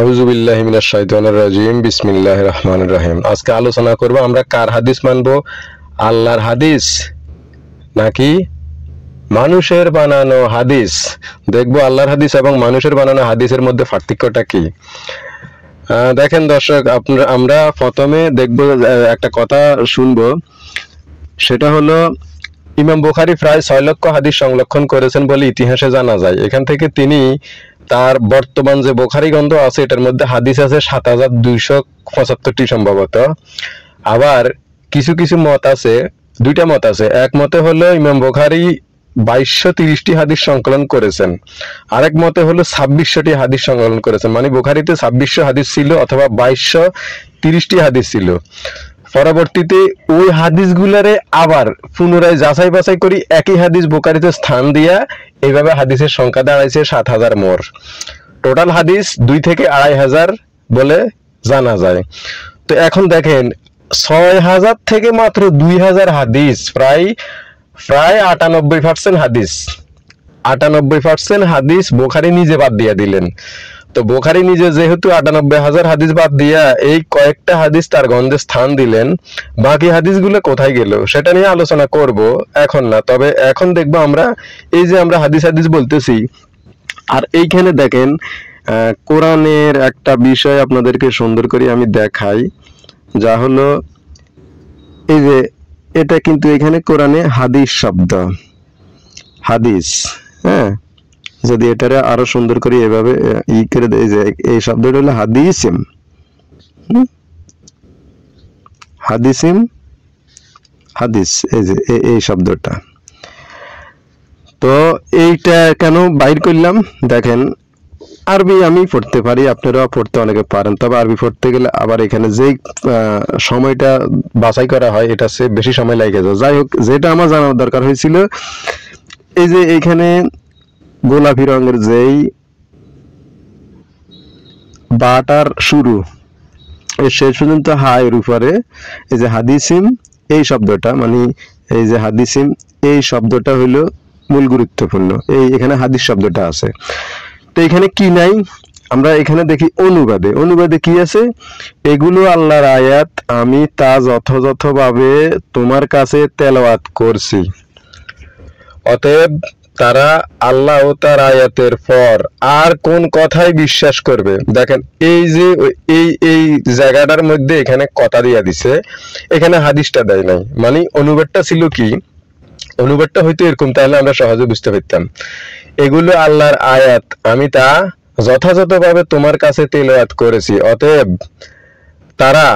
আউযুবিল্লাহি মিনাশ শাইতানির রাজিম বিসমিল্লাহির রহমানির রহিম। আজকে আলোচনা করব আমরা কার হাদিস মানব, আল্লাহর হাদিস নাকি মানুষের বানানো হাদিস। দেখব আল্লাহর হাদিস এবং মানুষের বানানো হাদিসের মধ্যে পার্থক্যটা কি। দেখেন দর্শক, আমরা প্রথমে দেখব একটা কথা শুনবো, সেটা হলো ইমাম বুখারী প্রায় 6 লক্ষ হাদিস সংরক্ষণ করেছেন বলে ইতিহাসে জানা যায়। এখান থেকে তিনি তার বর্তমান যে বুখারী গ্রন্থ আছে এটার মধ্যে হাদিস আছে 7275টি সম্ভবত। আবার কিছু কিছু মত আছে, দুইটা মত আছে। এক মতে হলো ইমাম বুখারী 2230টি হাদিস সংকলন করেছেন, আরেক মতে হলো 2600টি হাদিস সংকলন করেছেন। মানে বুখারীতে 2600 হাদিস ছিল অথবা 2230টি হাদিস ছিল। পরবর্তীতে ওই হাদিসগুলারে আবার পুনরায় যাচাই বাছাই করি, একই হাদিস বুখারীতে স্থান দিয়া এইভাবে হাদিসের সংখ্যা দাঁড়াইছে 7000 মোর। টোটাল হাদিস 2 থেকে 2500 বলে জানা যায়। তো এখন দেখেন 6000 থেকে মাত্র 2000 হাদিস, প্রায় 98% হাদিস, 98% হাদিস বুখারী নিজে বাদ দিয়ে দিলেন। তো বুখারী নিজে যেহেতু 98,000 হাদিস বাদ দিয়া এই কয়েকটা হাদিস তার গ্রন্থে স্থান দিলেন, বাকি হাদিসগুলো কোথায় গেল সেটা নিয়ে আলোচনা করব, এখন না। তবে এখন দেখবো আমরা এই যে আমরা হাদিস বলতেছি, আর এইখানে দেখেন কোরআনের একটা বিষয় আপনাদেরকে সুন্দর করে আমি দেখাই, যা হলো এই যে এটা কিন্তু এখানে কোরআনে হাদিস শব্দ, হাদিস, হ্যাঁ, যদি এটারে আরো সুন্দর করে এভাবে ই করে দেয় যে এই শব্দটা হলো হাদিসিম, হাদিসিম, হাদিস, এই যে এই শব্দটা। তো এইটা কেন বাইর করলাম দেখেন, আরবি আমি পড়তে পারি, আপনারাও পড়তে অনেকে পারেন, তবে আরবি পড়তে গেলে আবার এখানে যে সময়টা বাছাই করা হয় এটা সে বেশি সময় লাগে যায়। যাই হোক, যেটা আমার জানার দরকার হয়েছিল, এই যে এইখানে গোলাপি রঙের যেই বাটার শুরু এই শেষ পর্যন্ত হায়ের উপরে এই যে হাদিসিম এই শব্দটা, মানে এই যে হাদিসিম এই শব্দটা হইল মূল গুরুত্বপূর্ণ। এই এখানে হাদিস শব্দটা আছে। তো এখানে কি নাই, আমরা এখানে দেখি অনুবাদে, অনুবাদে কি আছে, এগুলো আল্লাহর আয়াত, আমি তা যথাযথভাবে তোমার কাছে তেলাওয়াত করছি, অতএব তারা আল্লাহ ও তার আয়াতের পর আর কোন কথাই বিশ্বাস করবে। দেখেন এই যে এই জায়গাটার মধ্যে এখানে কথা দিয়া দিছে, এখানে হাদিসটা দেয় নাই। মানে অনুবাদটা ছিল কি, অনুবাদটা হয়তো এরকম, তাহলে আমরা সহজে বুঝতে পারতাম, এগুলো আল্লাহর আয়াত, আমি তা যথাযথভাবে তোমার কাছে তেলাওয়াত করেছি, অতএব তারা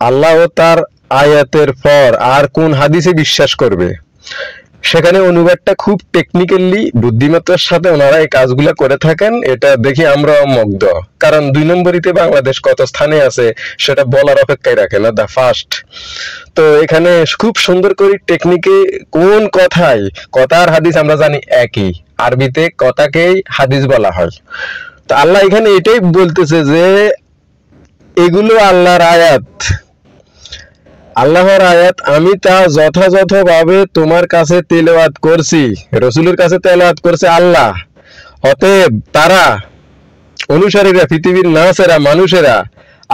আল্লাহ ও তার আয়াতের পর আর কোন হাদিসে বিশ্বাস করবে। সেখানে অনুবাদটা খুব টেকনিক্যালি বুদ্ধিমত্তার সাথে ওনারা এই কাজগুলো করে থাকেন, এটা দেখি আমরা মুগ্ধ। কারণ 2 নম্বরিতে বাংলাদেশ কত স্থানে আছে সেটা বলার অপেক্ষায় রাখে না, দা ফার্স্ট। তো এখানে খুব সুন্দর করে টেকনিকে কোন কথায়, কথা আর হাদিস আমরা জানি একই, আরবিতে কথাকেই হাদিস বলা হয়। তো আল্লাহ এখানে এটাই বলতেছে যে এগুলো আল্লাহর আয়াত, আল্লাহর আয়াত, আমি তা যথাযথভাবে তোমার কাছে তেলাওয়াত করছি, রাসূলের কাছে তেলাওয়াত করছে আল্লাহ, অতএব তারা অনুসারীরা, পৃথিবীর নাসেরা, মানুষেরা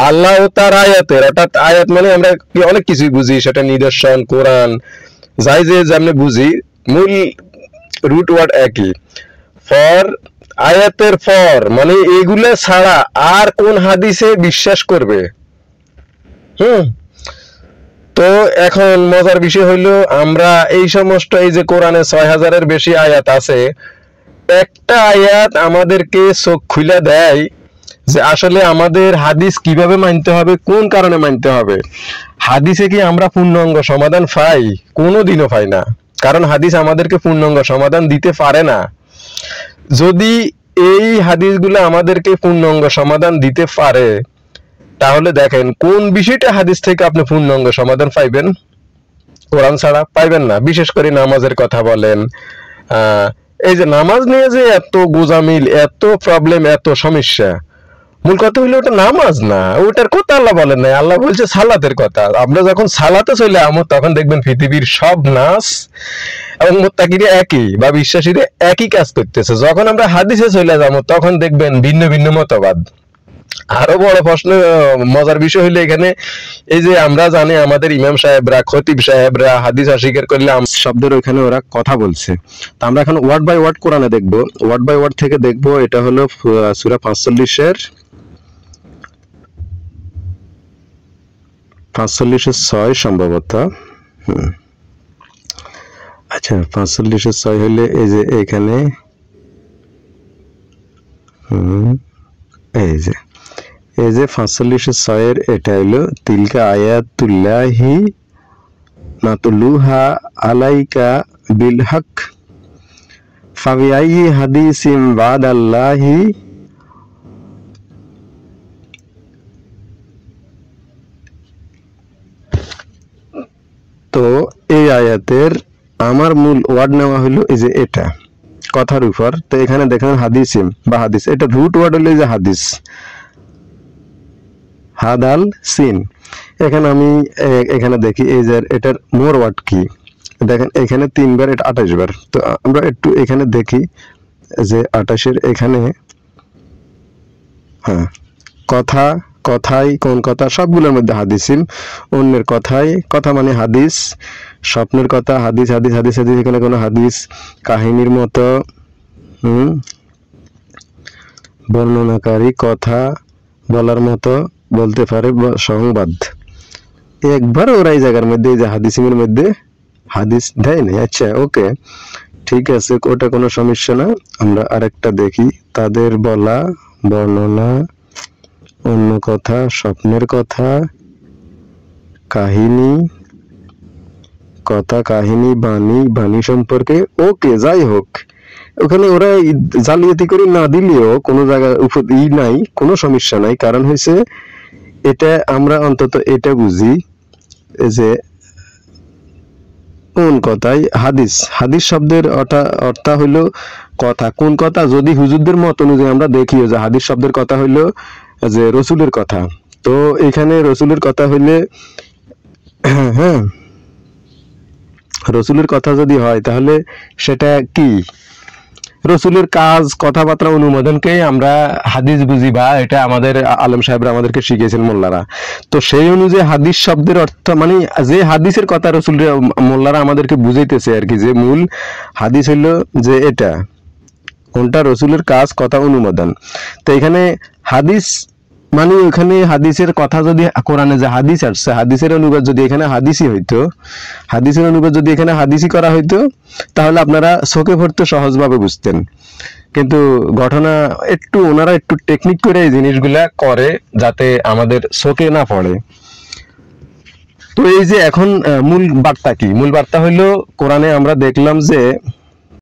আল্লাহ ও তার আয়াতের, অর্থাৎ আয়াত মানে আমরা অনেক কিছুই বুঝি, সেটা নিদর্শন, কোরআন, যাই যে যেমনি বুঝি, মূল রুট ওয়ার্ড একই। ফর, আয়াতের ফর মানে এগুলা ছাড়া আর কোন হাদিসে বিশ্বাস করবে। তো এখন মজার বিষয় হইলো, আমরা এই সমস্ত এই যে কোরআনে 6000-এর বেশি আয়াত আছে, একটা আয়াত আমাদেরকে চোখ খুলে দেয় যে আসলে আমাদের হাদিস কিভাবে মানতে হবে, কোন কারণে মানতে হবে। হাদিসে কি আমরা পূর্ণাঙ্গ সমাধান পাই? কোনোদিনও পাই না, কারণ হাদিস আমাদেরকে পূর্ণাঙ্গ সমাধান দিতে পারে না। যদি এই হাদিসগুলো আমাদেরকে পূর্ণাঙ্গ সমাধান দিতে পারে, তাহলে দেখেন কোন বিষয়টা হাদিস থেকে আপনি পূর্ণাঙ্গ সমাধান পাইবেন, কোরআন ছাড়া পাইবেন না। বিশেষ করে নামাজের কথা বলেন, এই যে নামাজ নিয়ে যে এত গোজামিল, এত প্রবলেম, এত সমস্যা, মূল কথা হইলো ওটা নামাজ না, ওটার কথা আল্লাহ বলেন নাই, আল্লাহ বলছে সালাতের কথা। আমরা যখন সালাতে চলে আমো তখন দেখবেন পৃথিবীর সব নাস এবং মুত্তাকিরা একই বা বিশ্বাসীরা একই কাজ করতেছে। যখন আমরা হাদিসে চলে যাবো তখন দেখবেন ভিন্ন ভিন্ন মতবাদ। আরো বড় প্রশ্ন, মজার বিষয় হলো এখানে এই যে আমরা জানি আমাদের ইমাম সাহেবরা, খতিব সাহেবরা হাদিস অস্বীকার করলে শব্দের ওইখানে ওরা কথা বলছে। তো আমরা এখন ওয়ার্ড বাই ওয়ার্ড কোরআনে দেখবো, ওয়ার্ড বাই ওয়ার্ড থেকে দেখবো। এটা হলো সূরা 45-এর 6 সম্ভবত। আচ্ছা 45-6 হলে এই যে এখানে এই যে 45-6 এটা হলো তিলকা আয়াতুল্লাহি নাতলুহা আলাইকা বিল হক ফাবিআইয়ি হাদিসিম বাদাল্লাহি। তো এই আয়াতের আমার মূল ওয়ার্ড নেওয়া হলো এই যে এটা কথার উপর। তো এখানে দেখেন হাদিসিম বা হাদিস, এটা রুট ওয়ার্ড হলো এই যে হাদিস, হাদাল সিন। এখানে আমি এখানে দেখি এই যে এটার মোর ওয়ার্ড কি, দেখেন এখানে 3 বার, এটা 28 বার। তো আমরা একটু এখানে দেখি যে 28-এর এখানে হ্যাঁ কথা, কথাই, কোন কথা, সবগুলোর মধ্যে হাদিসিম। অন্যের কথাই, কথা মানে হাদিস, স্বপ্নের কথা হাদিস, হাদিস হাদিস হাদিস, এখানে কোনো হাদিস কাহিনীর মতো বর্ণনাকারী কথা বলার মতো বলতে পারে, সংবাদ। একবার ওরা এই জায়গার মধ্যে এই যে হাদিসিমের মধ্যে হাদিস দেয় না। আচ্ছা ওকে ঠিক আছে, ওটা কোনো সমস্যা না। আমরা আরেকটা দেখি, তাদের বলা বর্ণনা, অন্য কথা, স্বপ্নের কথা, কাহিনী, কথা কাহিনী, বাণী, বাণী সম্পর্কে। ওকে যাই হোক, ওখানে ওরা জালিয়াতি করে না দিলেও কোনো জায়গায় নাই, কোনো সমস্যা নাই। কারণ হয়েছে এটা আমরা অন্তত এটা বুঝি যে কোন কথাই হাদিস, হাদিস শব্দের অর্থ হইলো কথা। কোন কথা যদি হুজুরদের মত অনুযায়ী আমরা দেখি যে হাদিস শব্দের কথা হইলো যে রসুলের কথা। তো এখানে রসুলের কথা হইলে হ্যাঁ রসুলের কথা যদি হয় তাহলে সেটা কি রসুলের কাজ, কথাবার্তা, অনুমোদনকে আমরা হাদিস বুঝি, বা এটা আমাদের আলেম সাহেবরা আমাদেরকে শিখিয়েছেন, মোল্লারা। তো সেই অনুযায়ী হাদিস শব্দের অর্থ মানে যে হাদিসের কথা রসুল মোল্লারা আমাদেরকে বুঝাইতেছে আর কি, যে মূল হাদিস হইলো যে এটা কোনটা রসুলের কাজ, কথা, অনুমোদন। তো এখানে হাদিস মানে ওখানে হাদিসের কথা যদি কোরআনে যে হাদিস আসছে, হাদিসের অনুবাদ যদি এখানে হাদিসই হইতো, হাদিসের অনুবাদ যদি এখানে হাদিসই করা হইতো, তাহলে আপনারা চোখে পড়তে সহজভাবে বুঝতেন। কিন্তু ঘটনা একটু ওনারা একটু টেকনিক করে এই জিনিসগুলা করে যাতে আমাদের চোখে না পড়ে। তো এই যে এখন মূল বার্তা কি, মূল বার্তা হইলো কোরআনে আমরা দেখলাম যে